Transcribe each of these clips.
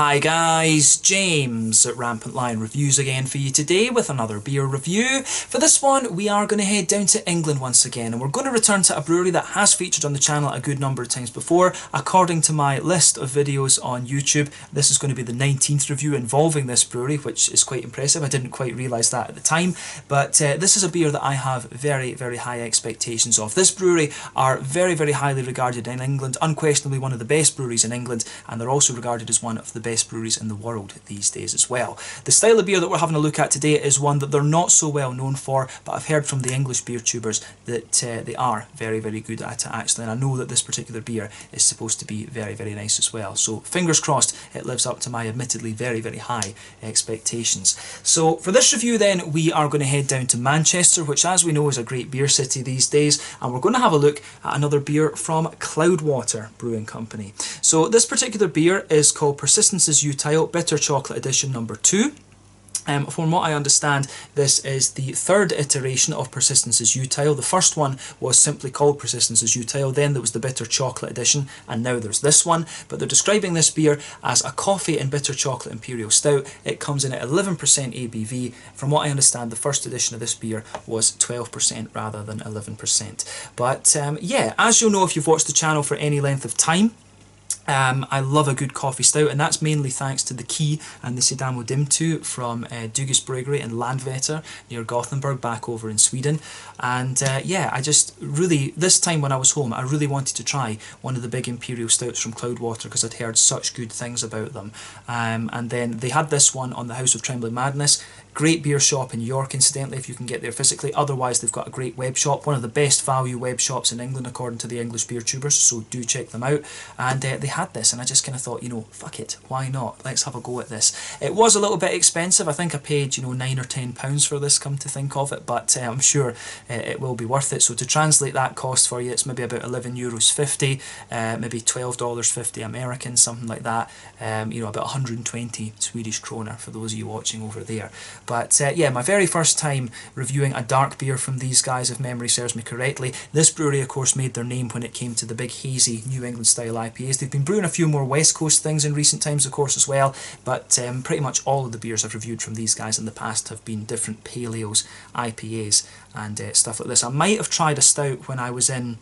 Hi guys, James at Rampant Lion Reviews again for you today with another beer review. For this one we are going to head down to England once again, and we're going to return to a brewery that has featured on the channel a good number of times before. According to my list of videos on YouTube, this is going to be the 19th review involving this brewery, which is quite impressive. I didn't quite realise that at the time, but this is a beer that I have very, very high expectations of. This brewery are very, very highly regarded in England, unquestionably one of the best breweries in England, and they're also regarded as one of the best breweries in the world these days as well. The style of beer that we're having a look at today is one that they're not so well known for, but I've heard from the English beer tubers that they are very, very good at it actually, and I know that this particular beer is supposed to be very, very nice as well. So fingers crossed it lives up to my admittedly very, very high expectations. So for this review then, we are going to head down to Manchester, which as we know is a great beer city these days, and we're going to have a look at another beer from Cloudwater Brewing Company. So this particular beer is called Persistence's Utile Bitter Chocolate Edition number 2. From what I understand, this is the third iteration of Persistence's Utile. The first one was simply called Persistence's Utile, then there was the Bitter Chocolate Edition, and now there's this one. But they're describing this beer as a coffee and bitter chocolate Imperial Stout. It comes in at 11% ABV. From what I understand, the first edition of this beer was 12% rather than 11%. But yeah, as you'll know if you've watched the channel for any length of time, I love a good coffee stout, and that's mainly thanks to the Key and the Ed.II from Dugges Brewery in Landvetter near Gothenburg back over in Sweden. And yeah, I just really, this time when I was home, I really wanted to try one of the big Imperial Stouts from Cloudwater because I'd heard such good things about them. And then they had this one on the House of Trembling Madness. Great beer shop in York, incidentally, if you can get there physically. Otherwise, they've got a great web shop, one of the best value web shops in England, according to the English beer tubers, so do check them out. And they had this, and I just kind of thought, you know, fuck it, why not? Let's have a go at this. It was a little bit expensive. I think I paid, you know, £9 or £10 for this, come to think of it, but I'm sure it will be worth it. So to translate that cost for you, it's maybe about €11.50, maybe $12.50 American, something like that. You know, about 120 Swedish kroner for those of you watching over there. But yeah, my very first time reviewing a dark beer from these guys, if memory serves me correctly. This brewery, of course, made their name when it came to the big hazy New England style IPAs. They've been brewing a few more West Coast things in recent times, of course, as well. But pretty much all of the beers I've reviewed from these guys in the past have been different pale ales, IPAs, and stuff like this. I might have tried a stout when I was in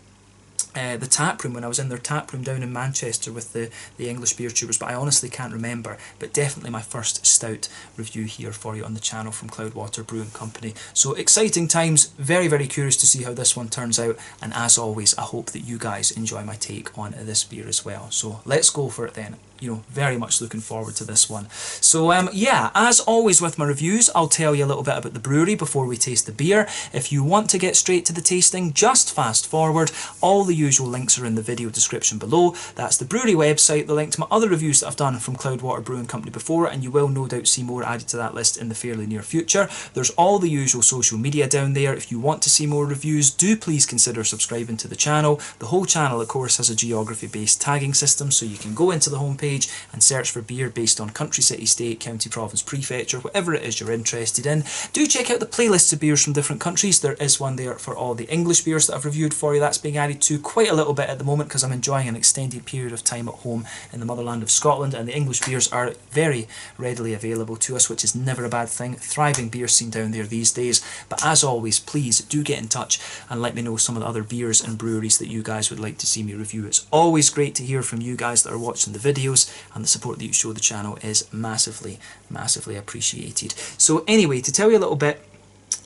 the tap room, when I was in their tap room down in Manchester with the English beer tubers, but I honestly can't remember. But definitely my first stout review here for you on the channel from Cloudwater Brewing Company. So exciting times, very, very curious to see how this one turns out, and as always I hope that you guys enjoy my take on this beer as well. So let's go for it then. You know, very much looking forward to this one. So yeah, as always with my reviews, I'll tell you a little bit about the brewery before we taste the beer. If you want to get straight to the tasting, just fast forward. All the usual links are in the video description below. That's the brewery website, the link to my other reviews that I've done from Cloudwater Brewing Company before, and you will no doubt see more added to that list in the fairly near future. There's all the usual social media down there. If you want to see more reviews, do please consider subscribing to the channel. The whole channel, of course, has a geography-based tagging system, so you can go into the homepage and search for beer based on country, city, state, county, province, prefecture, whatever it is you're interested in. Do check out the playlists of beers from different countries. There is one there for all the English beers that I've reviewed for you. That's being added to quite a little bit at the moment because I'm enjoying an extended period of time at home in the motherland of Scotland, and the English beers are very readily available to us, which is never a bad thing. Thriving beer scene down there these days. But as always, please do get in touch and let me know some of the other beers and breweries that you guys would like to see me review. It's always great to hear from you guys that are watching the videos, and the support that you show the channel is massively, massively appreciated. So anyway, to tell you a little bit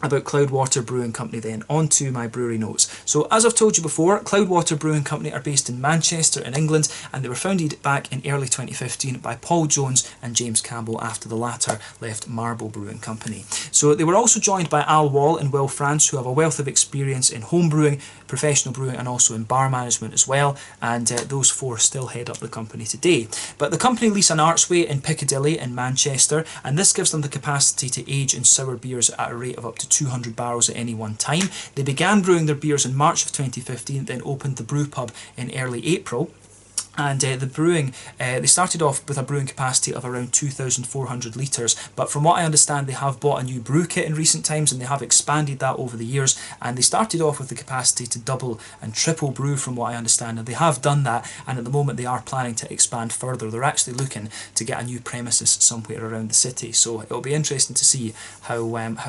about Cloudwater Brewing Company then, on to my brewery notes. So as I've told you before, Cloudwater Brewing Company are based in Manchester in England, and they were founded back in early 2015 by Paul Jones and James Campbell after the latter left Marble Brewing Company. So they were also joined by Al Wall and Will France, who have a wealth of experience in home brewing, professional brewing, and also in bar management as well, and those four still head up the company today. But the company lease an archway in Piccadilly in Manchester, and this gives them the capacity to age and sour beers at a rate of up to 200 barrels at any one time. They began brewing their beers in March of 2015, then opened the brew pub in early April. And the brewing, they started off with a brewing capacity of around 2,400 litres, but from what I understand they have bought a new brew kit in recent times and they have expanded that over the years, and they started off with the capacity to double and triple brew from what I understand, and they have done that, and at the moment they are planning to expand further. They're actually looking to get a new premises somewhere around the city, so it'll be interesting to see how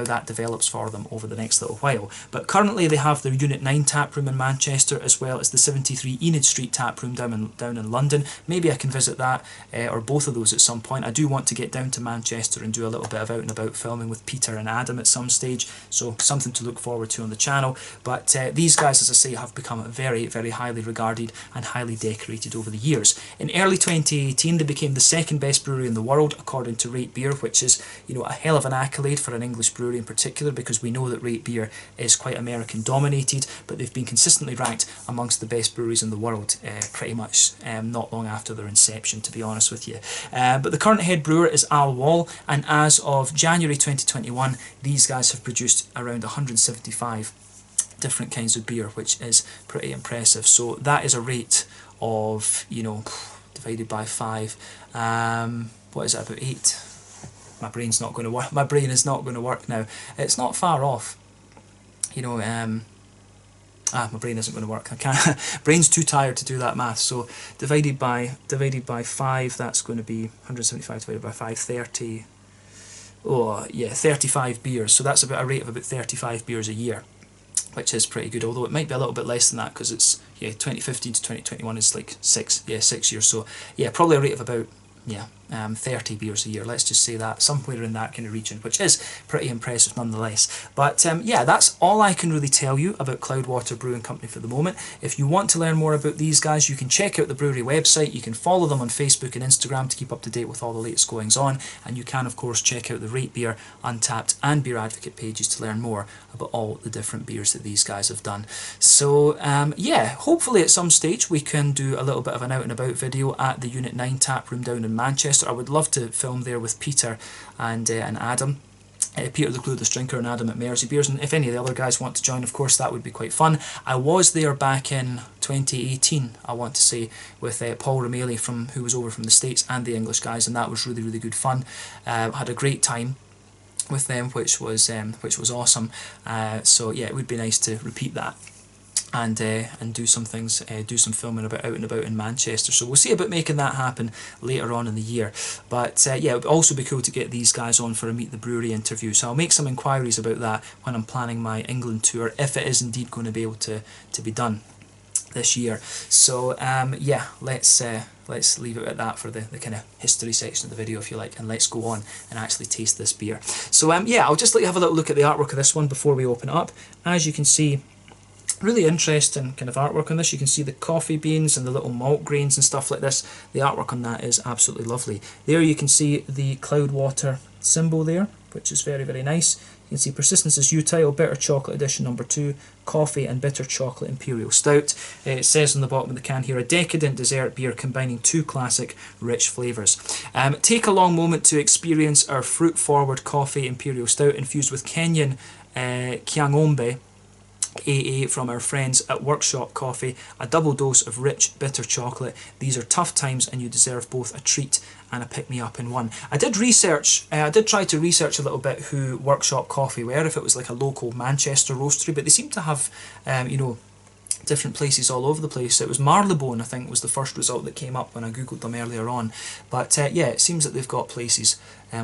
that develops for them over the next little while. But currently they have their Unit 9 tap room in Manchester, as well as the 73 Enid Street tap room down in London. Maybe I can visit that or both of those at some point. I do want to get down to Manchester and do a little bit of out and about filming with Peter and Adam at some stage, so something to look forward to on the channel. But these guys, as I say, have become very, very highly regarded and highly decorated over the years. In early 2018 they became the second best brewery in the world according to Rate Beer, which is, you know, a hell of an accolade for an English brewery in particular, because we know that Rate Beer is quite American dominated, but they've been consistently ranked amongst the best breweries in the world pretty much not long after their inception, to be honest with you. But the current head brewer is Al Wall, and as of January 2021 these guys have produced around 175 different kinds of beer, which is pretty impressive. So that is a rate of, you know, divided by 5, what is it, about 8? My brain's not going to work. My brain is not going to work now. It's not far off, you know. My brain isn't going to work. I can't. Brain's too tired to do that math. So divided by 5, that's going to be 175 divided by 5, 30. Oh yeah, 35 beers. So that's about a rate of about 35 beers a year, which is pretty good. Although it might be a little bit less than that because it's 2015 to 2021 is like 6 years. So yeah, probably a rate of about 30 beers a year, let's just say that, somewhere in that kind of region, which is pretty impressive nonetheless. But yeah, that's all I can really tell you about Cloudwater Brewing Company for the moment. If you want to learn more about these guys, you can check out the brewery website, you can follow them on Facebook and Instagram to keep up to date with all the latest goings on, and you can of course check out the Rate Beer, Untappd and Beer Advocate pages to learn more about all the different beers that these guys have done. So yeah, hopefully at some stage we can do a little bit of an out and about video at the Unit 9 tap room down in Manchester. I would love to film there with Peter and Adam. Peter the Clueless Drinker and Adam at Mersey Beers, and if any of the other guys want to join, of course, that would be quite fun. I was there back in 2018, I want to say, with Paul Rameli, who was over from the States, and the English guys, and that was really, really good fun. Had a great time with them, which was awesome. So yeah, it would be nice to repeat that and do some things, do some filming out and about in Manchester. So we'll see about making that happen later on in the year. But yeah, it would also be cool to get these guys on for a Meet the Brewery interview. So I'll make some inquiries about that when I'm planning my England tour, if it is indeed going to be able to be done this year. So yeah, let's leave it at that for the kind of history section of the video, if you like, and let's go on and actually taste this beer. So yeah, I'll just let you have a little look at the artwork of this one before we open it up. As you can see, really interesting kind of artwork on this. You can see the coffee beans and the little malt grains and stuff like this. The artwork on that is absolutely lovely. There you can see the Cloudwater symbol there, which is very, very nice. You can see persistence is Utile, bitter chocolate edition number 2, coffee and bitter chocolate Imperial Stout. It says on the bottom of the can here, a decadent dessert beer combining 2 classic rich flavours. Take a long moment to experience our fruit-forward coffee Imperial Stout infused with Kenyan Kiangombe AA from our friends at Workshop Coffee, a double dose of rich bitter chocolate. These are tough times and you deserve both a treat and a pick-me-up in one. I did try to research a little bit who Workshop Coffee were, if it was like a local Manchester roastery, but they seem to have, you know, different places all over the place. It was Marylebone, I think, was the first result that came up when I googled them earlier on. But yeah, it seems that they've got places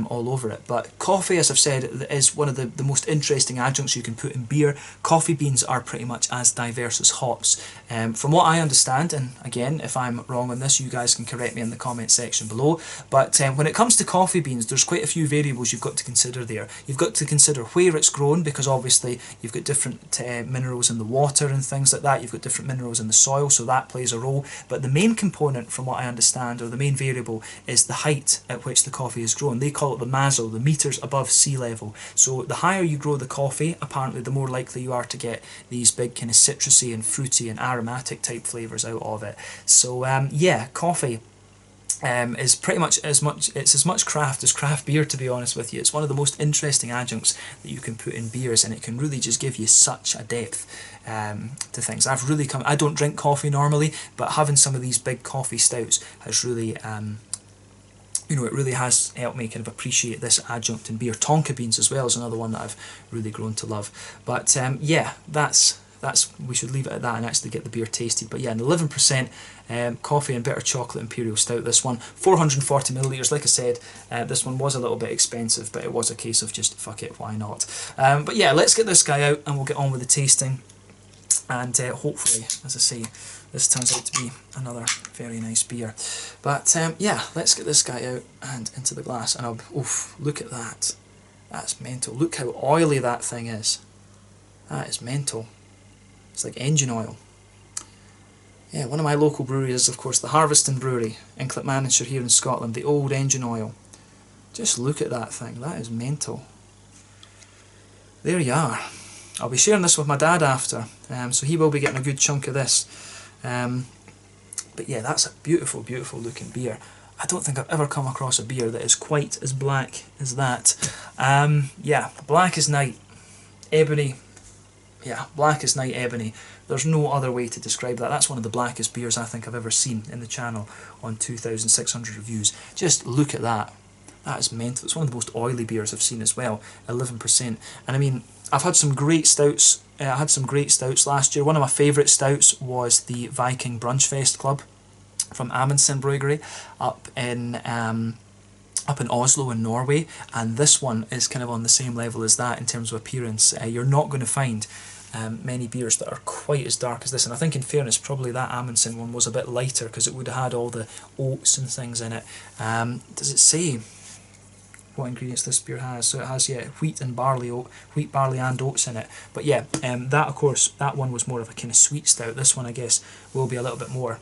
all over it. But coffee, as I've said, is one of the most interesting adjuncts you can put in beer. Coffee beans are pretty much as diverse as hops. From what I understand, and again, if I'm wrong on this, you guys can correct me in the comment section below, but when it comes to coffee beans, there's quite a few variables you've got to consider there. You've got to consider where it's grown, because obviously you've got different minerals in the water and things like that. You've got different minerals in the soil, so that plays a role. But the main component, from what I understand, or the main variable, is the height at which the coffee is grown. They call it the mazel, the meters above sea level. So the higher you grow the coffee, apparently the more likely you are to get these big kind of citrusy and fruity and aromatic type flavours out of it. So yeah, coffee is pretty much it's as much craft as craft beer, to be honest with you. It's one of the most interesting adjuncts that you can put in beers, and it can really just give you such a depth to things. I don't drink coffee normally, but having some of these big coffee stouts has really it really has helped me kind of appreciate this adjunct in beer. Tonka beans as well is another one that I've really grown to love. But yeah, that's we should leave it at that and actually get the beer tasted. But yeah, an 11% coffee and bitter chocolate imperial stout. This one, 440 milliliters. Like I said, this one was a little bit expensive, but it was a case of just fuck it, why not? But yeah, let's get this guy out and we'll get on with the tasting. And hopefully, as I say, this turns out to be another very nice beer. But yeah, let's get this guy out and into the glass. And oof, look at that. That's mental. Look how oily that thing is. That is mental. It's like engine oil. Yeah, one of my local breweries is, of course, the Harveston Brewery in Clackmannanshire here in Scotland. The old engine oil. Just look at that thing. That is mental. There you are. I'll be sharing this with my dad after, so he will be getting a good chunk of this. But yeah, that's a beautiful, beautiful looking beer. I don't think I've ever come across a beer that is quite as black as that. Yeah, black as night, ebony. Yeah, black as night ebony. There's no other way to describe that. That's one of the blackest beers I think I've ever seen in the channel on 2,600 reviews. Just look at that. That is mental. It's one of the most oily beers I've seen as well, 11%. And I mean, I've had some great stouts. I had some great stouts last year. One of my favourite stouts was the Viking Brunchfest Club from Amundsen Brewery up in Oslo in Norway, and this one is kind of on the same level as that in terms of appearance. You're not going to find many beers that are quite as dark as this, and I think in fairness probably that Amundsen one was a bit lighter because it would have had all the oats and things in it. Does it say what ingredients this beer has? So it has, yeah, wheat, barley and oats in it. But yeah, that of course, that one was more of a kind of sweet stout. This one I guess will be a little bit more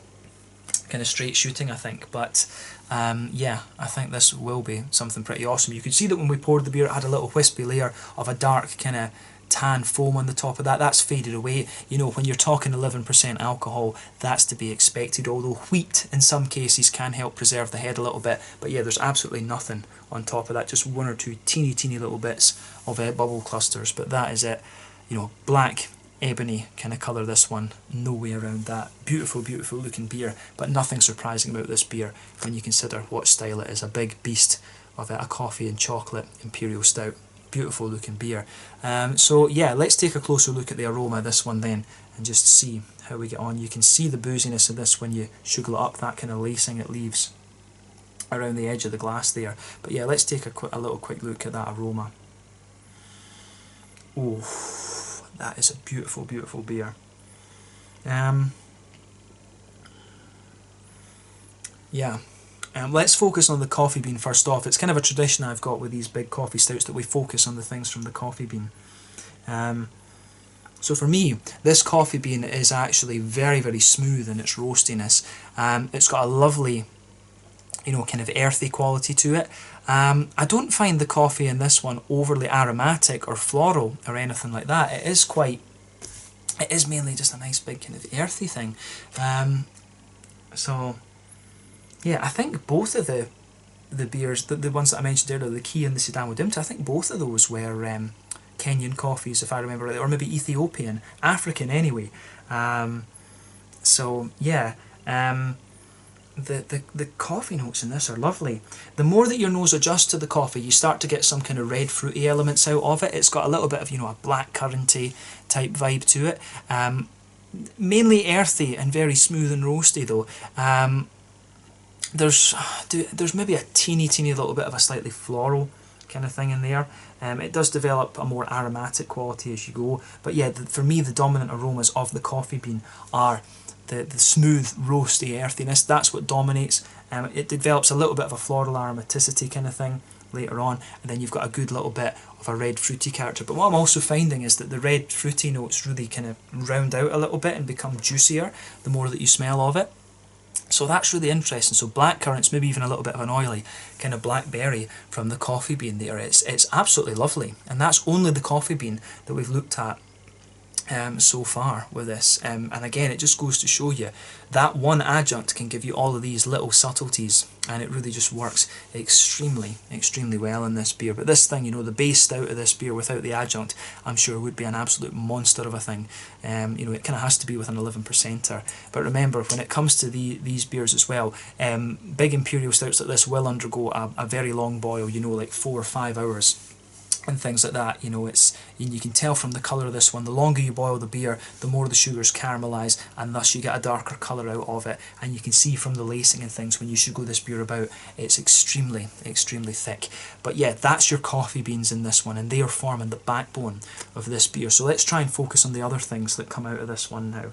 kind of straight shooting, I think. But yeah, I think this will be something pretty awesome. You could see that when we poured the beer, it had a little wispy layer of a dark kind of tan foam on the top of that. That's faded away. You know, when you're talking 11% alcohol, that's to be expected, although wheat in some cases can help preserve the head a little bit. But yeah, there's absolutely nothing on top of that, just one or two teeny little bits of bubble clusters, but that is it. You know, black ebony kind of colour, this one, no way around that. Beautiful, beautiful looking beer, but nothing surprising about this beer when you consider what style it is. A big beast of a coffee and chocolate imperial stout. Beautiful looking beer. So yeah, let's take a closer look at the aroma of this one then and just see how we get on. You can see the booziness of this when you sugar it up, that kind of lacing it leaves around the edge of the glass there. But yeah, let's take a little quick look at that aroma. Oh, that is a beautiful, beautiful beer. Yeah. Let's focus on the coffee bean first off. It's kind of a tradition I've got with these big coffee stouts that we focus on the things from the coffee bean. So for me, this coffee bean is actually very, very smooth in its roastiness. It's got a lovely, you know, kind of earthy quality to it. I don't find the coffee in this one overly aromatic or floral or anything like that. It is mainly just a nice big kind of earthy thing. So yeah, I think both of the beers, the ones that I mentioned earlier, the Key and the Sudan Wadimta, I think both of those were Kenyan coffees, if I remember right, or maybe Ethiopian, African anyway. So yeah, the coffee notes in this are lovely. The more that your nose adjusts to the coffee, you start to get some kind of red fruity elements out of it. It's got a little bit of, you know, a black curranty type vibe to it. Mainly earthy and very smooth and roasty though. There's maybe a teeny little bit of a slightly floral kind of thing in there. It does develop a more aromatic quality as you go, but yeah, for me the dominant aromas of the coffee bean are the smooth roasty earthiness. That's what dominates. It develops a little bit of a floral aromaticity kind of thing later on, and then you've got a good little bit of a red fruity character. But what I'm also finding is that the red fruity notes really kind of round out a little bit and become juicier the more that you smell of it. So that's really interesting. So black currants, maybe even a little bit of an oily kind of blackberry from the coffee bean there. It's absolutely lovely, and that's only the coffee bean that we've looked at so far with this, and again it just goes to show you that one adjunct can give you all of these little subtleties, and it really just works extremely well in this beer. But this thing, you know, the base stout of this beer without the adjunct, I'm sure would be an absolute monster of a thing. You know, it kind of has to be with an 11%er. But remember, when it comes to these beers as well, big imperial stouts like this will undergo a very long boil, you know, like 4 or 5 hours. And things like that, you know, you can tell from the colour of this one, the longer you boil the beer, the more the sugars caramelise, and thus you get a darker colour out of it. And you can see from the lacing and things, when you sugar this beer about, it's extremely thick. But yeah, that's your coffee beans in this one, and they are forming the backbone of this beer. So let's try and focus on the other things that come out of this one now.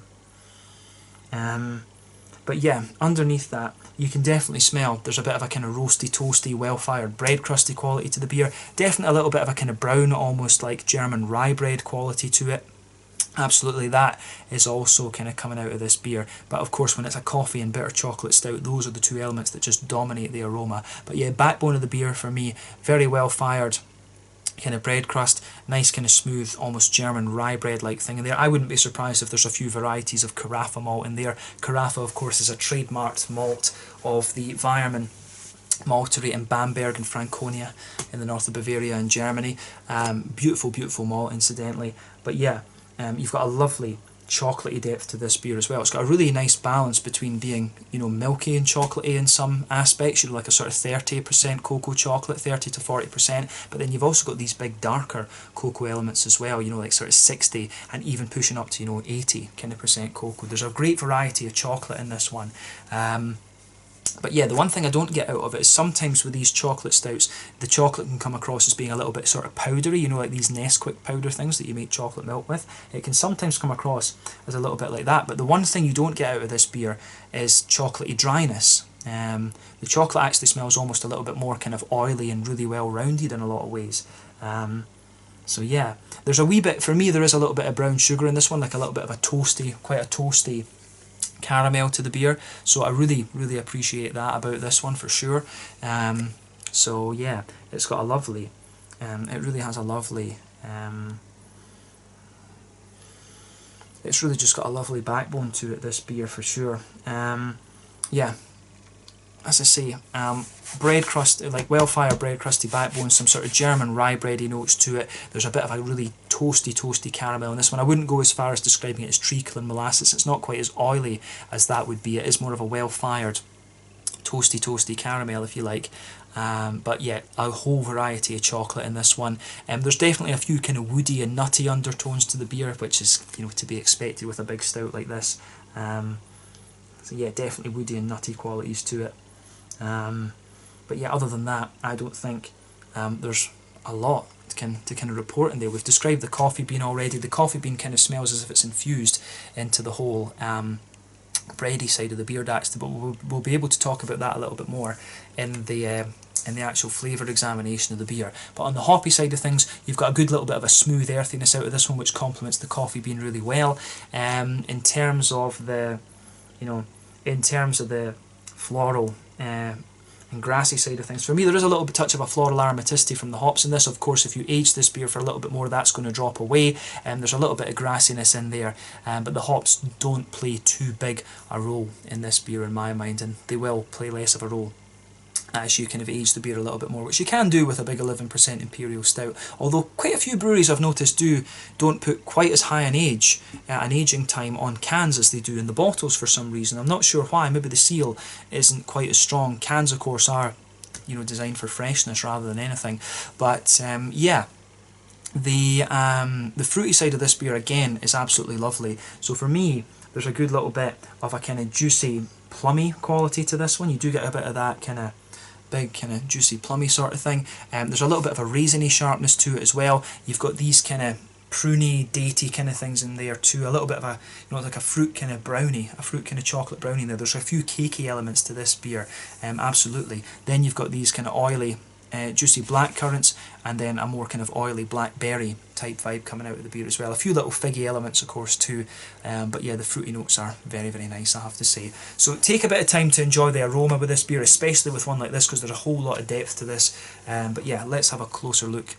But yeah, underneath that, you can definitely smell there's a bit of a kind of roasty, toasty, well-fired bread crusty quality to the beer. Definitely a little bit of a kind of brown, almost like German rye bread quality to it. Absolutely, that is also kind of coming out of this beer. But of course, when it's a coffee and bitter chocolate stout, those are the two elements that just dominate the aroma. But yeah, backbone of the beer for me, very well-fired, kind of bread crust, nice kind of smooth, almost German rye bread like thing in there. I wouldn't be surprised if there's a few varieties of Carafa malt in there. Carafa, of course, is a trademarked malt of the Weyermann maltery in Bamberg and Franconia in the north of Bavaria in Germany. Beautiful malt, incidentally. But yeah, you've got a lovely chocolatey depth to this beer as well. It's got a really nice balance between being, you know, milky and chocolatey in some aspects, you know, like a sort of 30% cocoa chocolate, 30 to 40%, but then you've also got these big darker cocoa elements as well, you know, like sort of 60 and even pushing up to, you know, 80 kind of percent cocoa. There's a great variety of chocolate in this one. But yeah, the one thing I don't get out of it is sometimes with these chocolate stouts, the chocolate can come across as being a little bit sort of powdery, you know, like these Nesquik powder things that you make chocolate milk with. It can sometimes come across as a little bit like that, but the one thing you don't get out of this beer is chocolatey dryness. The chocolate actually smells almost a little bit more kind of oily and really well rounded in a lot of ways. So yeah, there's a wee bit, for me there is a little bit of brown sugar in this one, like a little bit of a toasty, quite a toasty caramel to the beer, so I really appreciate that about this one for sure. So yeah, it's got a lovely, it really has a lovely, it's really just got a lovely backbone to it, this beer for sure. Yeah, as I say, bread crust, like well-fired bread crusty backbone, some sort of German rye bready notes to it. There's a bit of a really toasty caramel in this one. I wouldn't go as far as describing it as treacle and molasses. It's not quite as oily as that would be. It is more of a well-fired toasty caramel, if you like. But yeah, a whole variety of chocolate in this one. There's definitely a few kind of woody and nutty undertones to the beer, which is, you know, to be expected with a big stout like this. So yeah, definitely woody and nutty qualities to it. But yeah, other than that, I don't think there's a lot to kind of report in there. We've described the coffee bean already. The coffee bean kind of smells as if it's infused into the whole bready side of the beer actually, but we'll be able to talk about that a little bit more in the actual flavour examination of the beer. But on the hoppy side of things, you've got a good little bit of a smooth earthiness out of this one, which complements the coffee bean really well. In terms of the, you know, in terms of the floral and grassy side of things, for me there is a little bit touch of a floral aromaticity from the hops in this. Of course, if you age this beer for a little bit more, that's going to drop away, and there's a little bit of grassiness in there, but the hops don't play too big a role in this beer in my mind, and they will play less of a role as you kind of age the beer a little bit more, which you can do with a big 11% Imperial Stout. Although quite a few breweries I've noticed don't put quite as high an aging time on cans as they do in the bottles for some reason. I'm not sure why. Maybe the seal isn't quite as strong. Cans, of course, are, you know, designed for freshness rather than anything. But yeah, the fruity side of this beer again is absolutely lovely. So for me, there's a good little bit of a kind of juicy, plummy quality to this one. You do get a bit of that kind of big kind of juicy plummy sort of thing. There's a little bit of a raisiny sharpness to it as well. You've got these kind of pruny, datey kind of things in there too. A little bit of a, you know, like a fruit kind of brownie, a fruit kind of chocolate brownie in there. There's a few cakey elements to this beer, absolutely. Then you've got these kind of oily, juicy black currants, and then a more kind of oily blackberry type vibe coming out of the beer as well. A few little figgy elements, of course, too. But yeah, the fruity notes are very nice, I have to say. So take a bit of time to enjoy the aroma with this beer, especially with one like this, because there's a whole lot of depth to this. But yeah, let's have a closer look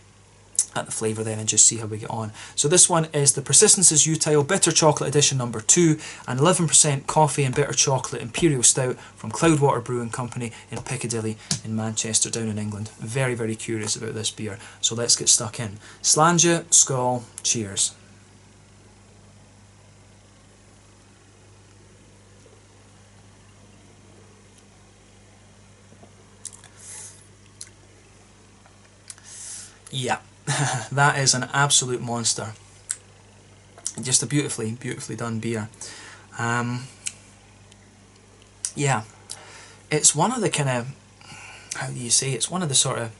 at the flavour then and just see how we get on. So this one is the Persistence is Utile Bitter Chocolate Edition number 2 and 11% coffee and bitter chocolate Imperial Stout from Cloudwater Brewing Company in Piccadilly in Manchester down in England. Very, very curious about this beer. So let's get stuck in. Slàinte, skål, cheers. Yeah. That is an absolute monster. Just a beautifully, beautifully done beer. Yeah, it's one of the kind of, how do you say, it's one of the sort of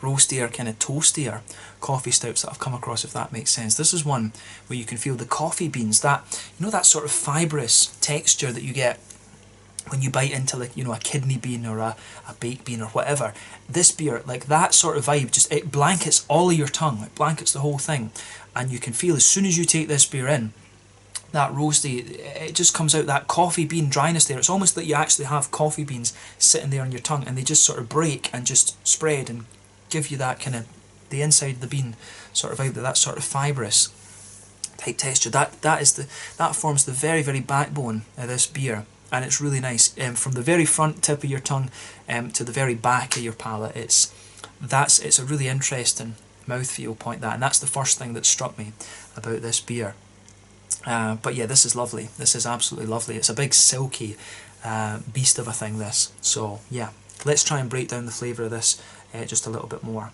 roastier, kind of toastier coffee stouts that I've come across, if that makes sense. This is one where you can feel the coffee beans, that, you know, that sort of fibrous texture that you get when you bite into, like, you know, a kidney bean or a baked bean or whatever. This beer, like that sort of vibe, just it blankets all of your tongue, it blankets the whole thing, and you can feel as soon as you take this beer in, that roasty, it just comes out, that coffee bean dryness there. It's almost like you actually have coffee beans sitting there on your tongue and they just sort of break and just spread and give you that kind of, the inside of the bean sort of vibe, that sort of fibrous type texture. That forms the very, very backbone of this beer. And it's really nice. From the very front tip of your tongue to the very back of your palate, it's a really interesting mouthfeel point, that, and that's the first thing that struck me about this beer. But yeah, this is lovely. This is absolutely lovely. It's a big silky beast of a thing, this. So yeah, let's try and break down the flavour of this just a little bit more.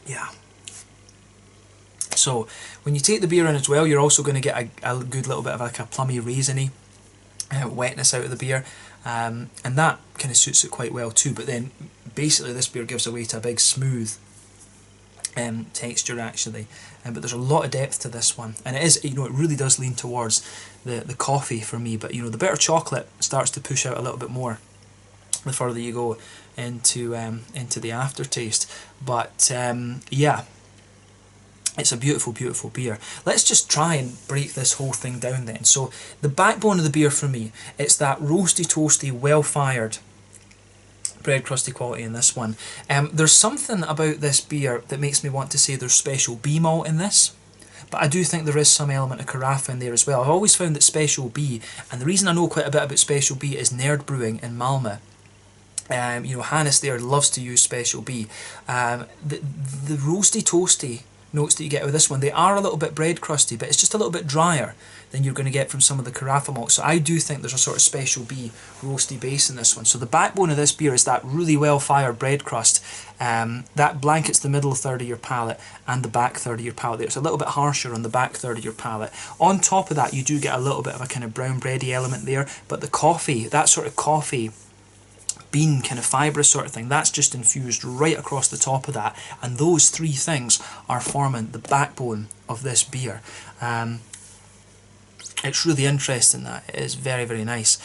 Yeah. So when you take the beer in as well, you're also going to get a good little bit of like a plummy, raisiny wetness out of the beer, and that kind of suits it quite well too. But then basically this beer gives away to a big smooth texture actually, but there's a lot of depth to this one, and it is, you know, it really does lean towards the coffee for me. But you know, the bitter chocolate starts to push out a little bit more the further you go into the aftertaste. But yeah, it's a beautiful, beautiful beer. Let's just try and break this whole thing down then. So the backbone of the beer for me, it's that roasty, toasty, well-fired bread crusty quality in this one. There's something about this beer that makes me want to say there's special B malt in this, but I do think there is some element of carafa in there as well. I've always found that Special B, and the reason I know quite a bit about Special B is Nerd Brewing in Malmö. You know, Hannes there loves to use Special B. The roasty, toasty notes that you get with this one, they are a little bit bread crusty, but it's just a little bit drier than you're going to get from some of the carafa malts. So I do think there's a sort of Special B roasty base in this one. So the backbone of this beer is that really well fired bread crust that blankets the middle third of your palate and the back third of your palate there. It's a little bit harsher on the back third of your palate. On top of that, you do get a little bit of a kind of brown bready element there, but the coffee, that sort of coffee bean kind of fibrous sort of thing, that's just infused right across the top of that, and those three things are forming the backbone of this beer. It's really interesting, that it is very, very nice.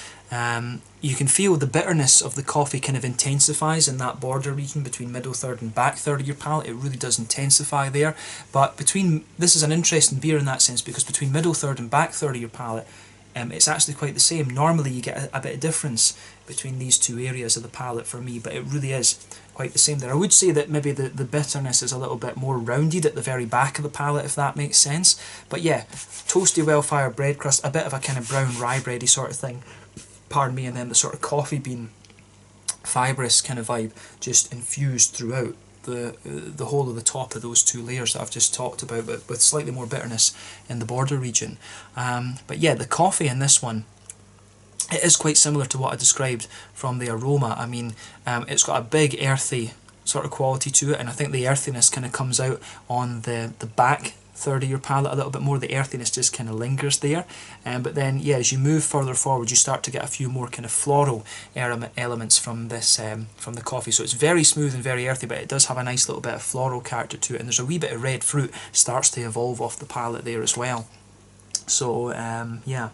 You can feel the bitterness of the coffee kind of intensifies in that border region between middle third and back third of your palate. It really does intensify there, but this is an interesting beer in that sense, because between middle third and back third of your palate, it's actually quite the same. Normally you get a bit of difference between these two areas of the palate for me, but it really is quite the same there. I would say that maybe the bitterness is a little bit more rounded at the very back of the palate, if that makes sense. But yeah, toasty, well-fired bread crust, a bit of a kind of brown rye bready sort of thing, pardon me, and then the sort of coffee bean fibrous kind of vibe just infused throughout the whole of the top of those two layers that I've just talked about, but with slightly more bitterness in the border region. But yeah, the coffee in this one, it is quite similar to what I described from the aroma. I mean, it's got a big earthy sort of quality to it, and I think the earthiness kind of comes out on the back third of your palate a little bit more. The earthiness just kind of lingers there, but then yeah, as you move further forward, you start to get a few more kind of floral elements from this from the coffee. So it's very smooth and very earthy, but it does have a nice little bit of floral character to it, and there's a wee bit of red fruit starts to evolve off the palate there as well. So yeah.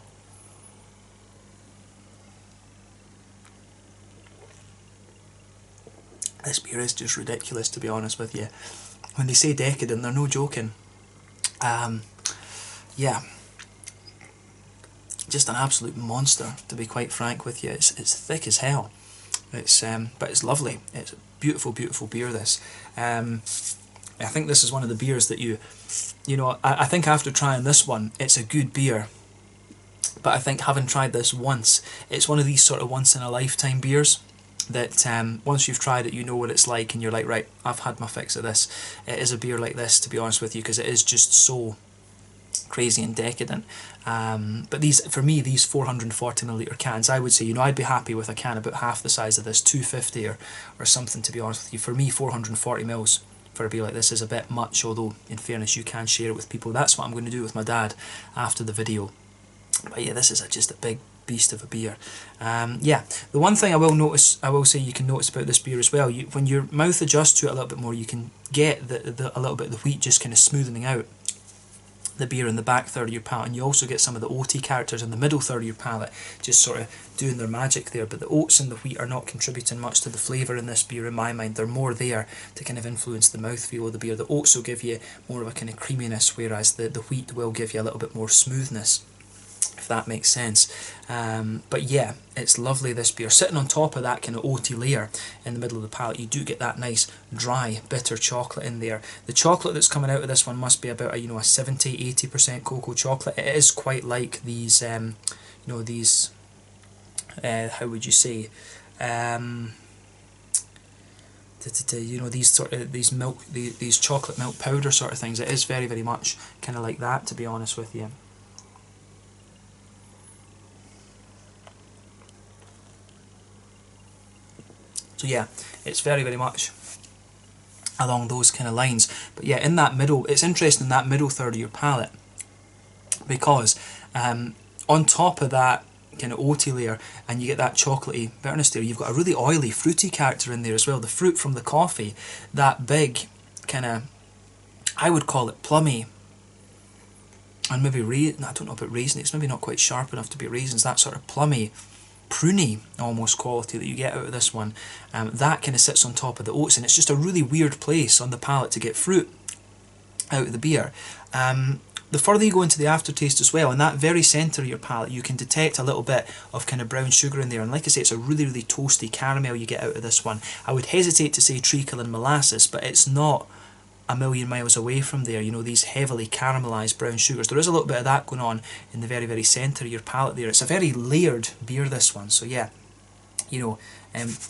This beer is just ridiculous, to be honest with you. When they say decadent, they're no joking. Yeah, just an absolute monster, to be quite frank with you. It's thick as hell. But it's lovely. It's a beautiful, beautiful beer, this. I think this is one of the beers that you know, I think after trying this one, it's a good beer. But I think having tried this once, it's one of these sort of once-in-a-lifetime beers that once you've tried it, you know what it's like, and you're like, right, I've had my fix of this. It is a beer like this, to be honest with you, because it is just so crazy and decadent. But these, for me, these 440ml cans, I would say, you know, I'd be happy with a can about half the size of this, 250 or something, to be honest with you. For me, 440ml for a beer like this is a bit much, although in fairness you can share it with people. That's what I'm going to do with my dad after the video. But yeah, this is just a big beast of a beer. Yeah, the one thing I will say you can notice about this beer as well, when your mouth adjusts to it a little bit more, you can get a little bit of the wheat just kind of smoothing out the beer in the back third of your palate, and you also get some of the oaty characters in the middle third of your palate just sort of doing their magic there. But the oats and the wheat are not contributing much to the flavour in this beer in my mind. They're more there to kind of influence the mouthfeel of the beer. The oats will give you more of a kind of creaminess, whereas the wheat will give you a little bit more smoothness, if that makes sense. But yeah, it's lovely, this beer. Sitting on top of that kind of oaty layer in the middle of the palate, you do get that nice dry bitter chocolate in there. The chocolate that's coming out of this one must be about a 70-80% cocoa chocolate. It is quite like these these how would you say, these chocolate milk powder sort of things. It is very, very much kind of like that, to be honest with you. So yeah, it's very, very much along those kind of lines. But yeah, in that middle, it's interesting in that middle third of your palate, because on top of that kind of oaty layer, and you get that chocolatey bitterness there, you've got a really oily, fruity character in there as well. The fruit from the coffee, that big kind of, I would call it plummy, and maybe I don't know about raisin, it's maybe not quite sharp enough to be raisins, that sort of plummy, pruny almost quality that you get out of this one, that kind of sits on top of the oats, and it's just a really weird place on the palate to get fruit out of the beer. The further you go into the aftertaste as well, in that very centre of your palate, you can detect a little bit of kind of brown sugar in there, and like I say, it's a really, really toasty caramel you get out of this one. I would hesitate to say treacle and molasses, but it's not a million miles away from there, these heavily caramelised brown sugars. There is a little bit of that going on in the very, very centre of your palate there. It's a very layered beer, this one, so yeah,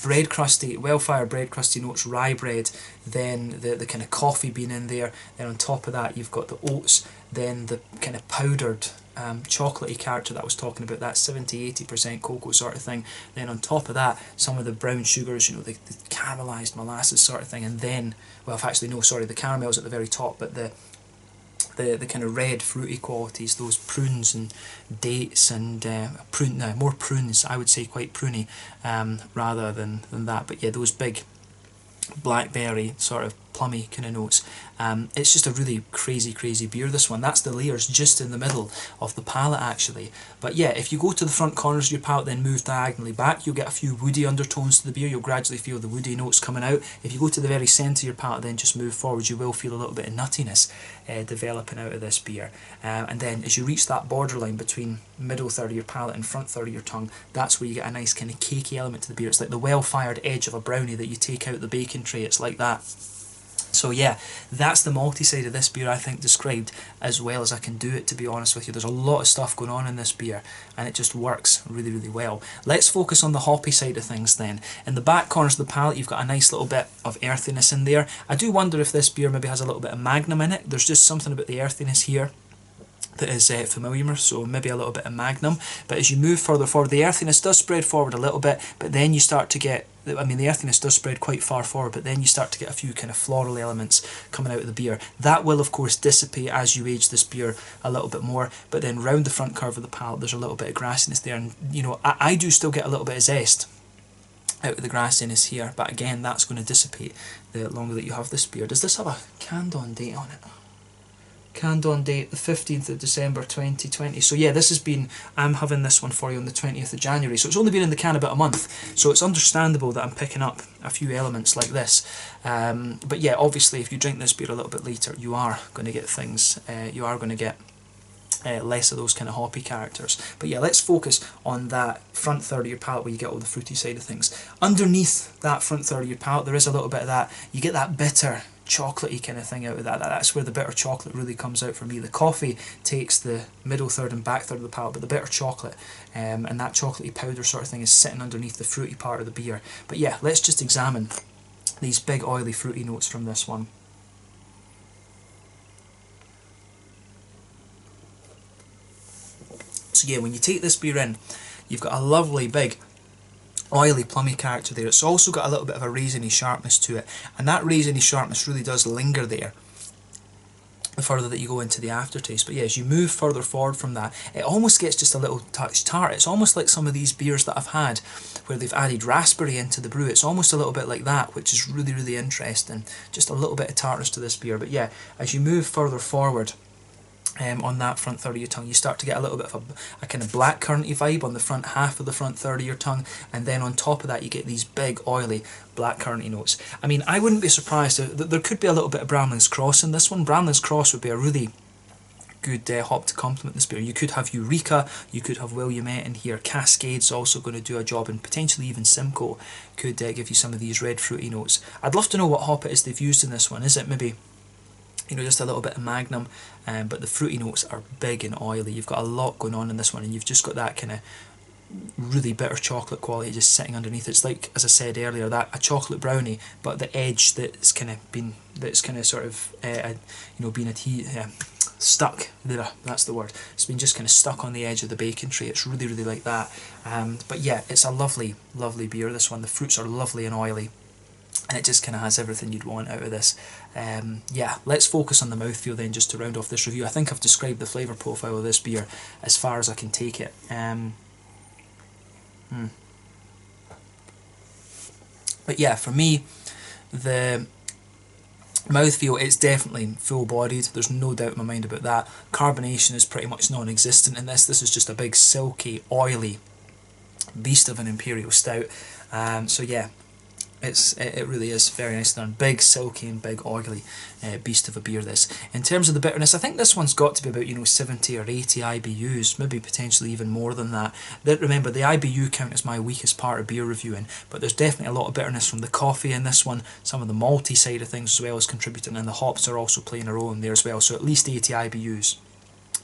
bread crusty, well-fired bread crusty notes, rye bread, then the kind of coffee bean in there, then on top of that you've got the oats, then the kind of powdered chocolatey character that I was talking about, that 70-80% cocoa sort of thing, then on top of that some of the brown sugars, the caramelised molasses sort of thing, and then, well, actually no, sorry, the caramel's at the very top, but the kind of red fruity qualities, those prunes and dates and more prunes, I would say quite pruny rather than that, but yeah, those big blackberry sort of plummy kind of notes. It's just a really crazy beer, this one. That's the layers just in the middle of the palate actually. But yeah, if you go to the front corners of your palate, then move diagonally back, you'll get a few woody undertones to the beer. You'll gradually feel the woody notes coming out. If you go to the very centre of your palate, then just move forward, you will feel a little bit of nuttiness developing out of this beer. And then as you reach that borderline between middle third of your palate and front third of your tongue, that's where you get a nice kind of cakey element to the beer. It's like the well-fired edge of a brownie that you take out the baking tray. It's like that. So yeah, that's the malty side of this beer, I think, described as well as I can do it, to be honest with you. There's a lot of stuff going on in this beer, and it just works really, really well. Let's focus on the hoppy side of things then. In the back corners of the palate, you've got a nice little bit of earthiness in there. I do wonder if this beer maybe has a little bit of Magnum in it. There's just something about the earthiness here that is familiar, so maybe a little bit of Magnum. But as you move further forward, the earthiness does spread forward a little bit, but then you start to get, the earthiness does spread quite far forward, but then you start to get a few kind of floral elements coming out of the beer. That will of course dissipate as you age this beer a little bit more, but then round the front curve of the palate there's a little bit of grassiness there, and I do still get a little bit of zest out of the grassiness here, but again that's going to dissipate the longer that you have this beer. Does this have a canned on date on it? Canned on date the 15th of December 2020. So yeah, I'm having this one for you on the 20th of January, so it's only been in the can about a month, so it's understandable that I'm picking up a few elements like this. But yeah, obviously if you drink this beer a little bit later, you are going to get things, you are going to get less of those kind of hoppy characters. But yeah, let's focus on that front third of your palate where you get all the fruity side of things. Underneath that front third of your palate, there is a little bit of that. You get that bitter, chocolatey kind of thing out of that. That's where the bitter chocolate really comes out for me. The coffee takes the middle third and back third of the palate, but the bitter chocolate and that chocolatey powder sort of thing is sitting underneath the fruity part of the beer. But yeah, let's just examine these big oily fruity notes from this one. So yeah, when you take this beer in, you've got a lovely big oily plummy character there. It's also got a little bit of a raisiny sharpness to it, and that raisiny sharpness really does linger there the further that you go into the aftertaste. But yeah, as you move further forward from that, it almost gets just a little touch tart. It's almost like some of these beers that I've had where they've added raspberry into the brew. It's almost a little bit like that, which is really, really interesting. Just a little bit of tartness to this beer. But yeah, as you move further forward on that front third of your tongue, you start to get a little bit of a kind of black curranty vibe on the front half of the front third of your tongue, and then on top of that you get these big oily black curranty notes. I mean, I wouldn't be surprised that there could be a little bit of Bramling's Cross in this one. Bramling's Cross would be a really good hop to complement this beer. You could have Eureka, you could have Williamette in here. Cascade's also going to do a job, and potentially even Simcoe could give you some of these red fruity notes. I'd love to know what hop it is they've used in this one. Is it maybe, you know, just a little bit of Magnum, but the fruity notes are big and oily. You've got a lot going on in this one, and you've just got that kind of really bitter chocolate quality just sitting underneath. It's like, as I said earlier, that a chocolate brownie, but the edge that's kind of sort of you know, been stuck there. That's the word. It's been just kind of stuck on the edge of the bacon tray. It's really, really like that. But yeah, it's a lovely, lovely beer. This one, the fruits are lovely and oily, and it just kind of has everything you'd want out of this. Yeah, let's focus on the mouthfeel then, just to round off this review. I think I've described the flavour profile of this beer as far as I can take it. But yeah, for me, the mouthfeel, it's definitely full-bodied. There's no doubt in my mind about that. Carbonation is pretty much non-existent in this. This is just a big, silky, oily beast of an Imperial Stout. So yeah, it really is very nice done. Big, silky and big, oily beast of a beer, this. In terms of the bitterness, I think this one's got to be about, you know, 70 or 80 IBUs, maybe potentially even more than that. Remember, the IBU count is my weakest part of beer reviewing, but there's definitely a lot of bitterness from the coffee in this one. Some of the malty side of things as well is contributing, and the hops are also playing a role in there as well, so at least 80 IBUs.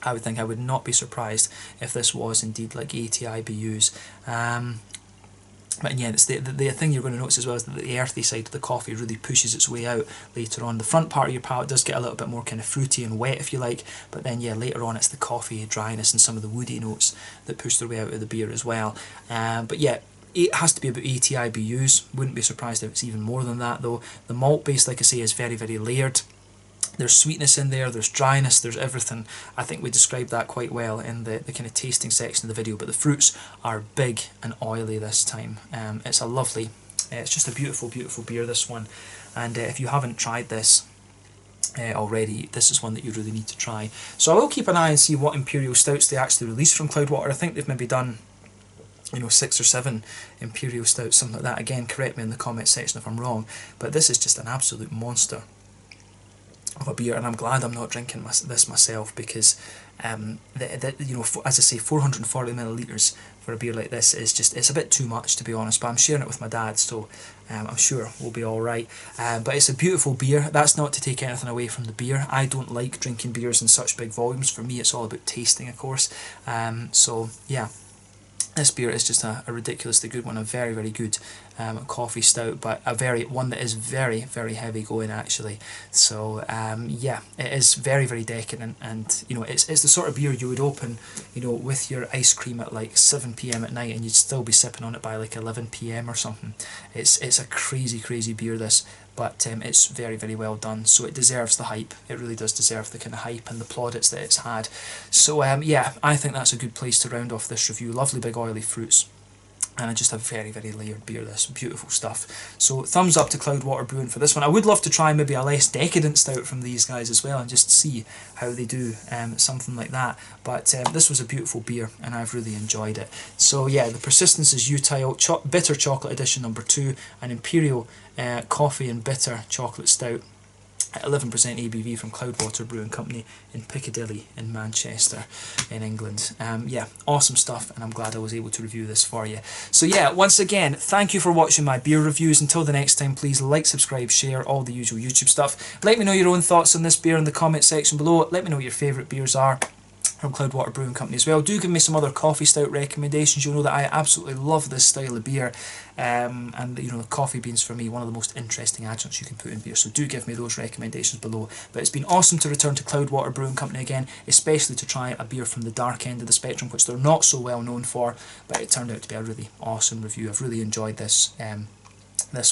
I would think, I would not be surprised if this was indeed like 80 IBUs. But yeah, it's the thing you're going to notice as well is that the earthy side of the coffee really pushes its way out later on. The front part of your palate does get a little bit more kind of fruity and wet, if you like, but then yeah, later on it's the coffee dryness and some of the woody notes that push their way out of the beer as well. But yeah, it has to be about 80 IBUs. Wouldn't be surprised if it's even more than that though. The malt base, like I say, is very, very layered. There's sweetness in there, there's dryness, there's everything. I think we described that quite well in the kind of tasting section of the video, but the fruits are big and oily this time. It's a lovely, it's just a beautiful, beautiful beer, this one. And if you haven't tried this already, this is one that you really need to try. So I will keep an eye and see what Imperial Stouts they actually release from Cloudwater. I think they've maybe done, you know, 6 or 7 Imperial Stouts, something like that. Again, correct me in the comment section if I'm wrong, but this is just an absolute monster of a beer, and I'm glad I'm not drinking this myself, because you know, as I say, 440 millilitres for a beer like this is just, it's a bit too much, to be honest, but I'm sharing it with my dad, so I'm sure we'll be alright. But it's a beautiful beer. That's not to take anything away from the beer. I don't like drinking beers in such big volumes. For me, it's all about tasting, of course. So yeah, this beer is just a ridiculously good one, a very, very good coffee stout, but one that is very, very heavy going actually. So yeah, it is very, very decadent, and you know, it's the sort of beer you would open, you know, with your ice cream at like 7 PM at night, and you'd still be sipping on it by like 11 PM or something. It's a crazy, crazy beer, this. But it's very, very well done, so it deserves the hype. It really does deserve the kind of hype and the plaudits that it's had. So yeah, I think that's a good place to round off this review. Lovely big oily fruits, and just a very, very layered beer, this. Beautiful stuff. So thumbs up to Cloudwater Brewing for this one. I would love to try maybe a less decadent stout from these guys as well, and just see how they do something like that. But this was a beautiful beer, and I've really enjoyed it. So yeah, the Persistence is Utile Bitter Chocolate Edition number 2, an Imperial Coffee and Bitter Chocolate Stout. at 11% ABV from Cloudwater Brewing Company in Piccadilly in Manchester in England. Yeah, awesome stuff, and I'm glad I was able to review this for you. So yeah, once again, thank you for watching my beer reviews. Until the next time, please like, subscribe, share, all the usual YouTube stuff. Let me know your own thoughts on this beer in the comment section below. Let me know what your favourite beers are from Cloudwater Brewing Company as well. Do give me some other coffee stout recommendations. You'll know that I absolutely love this style of beer, and you know, coffee beans for me one of the most interesting adjuncts you can put in beer, so do give me those recommendations below. But it's been awesome to return to Cloudwater Brewing Company again, especially to try a beer from the dark end of the spectrum, which they're not so well known for, but it turned out to be a really awesome review. I've really enjoyed this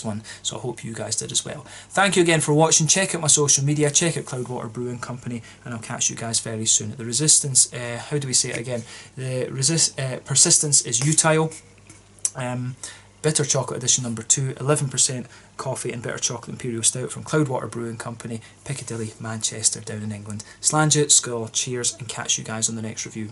one, so I hope you guys did as well. Thank you again for watching. Check out my social media, check out Cloudwater Brewing Company, and I'll catch you guys very soon. The resistance, how do we say it again? The persistence is Utile. Bitter Chocolate Edition number 2, 11% coffee and bitter chocolate Imperial Stout from Cloudwater Brewing Company, Piccadilly, Manchester, down in England. Slàinte, skål, cheers, and catch you guys on the next review.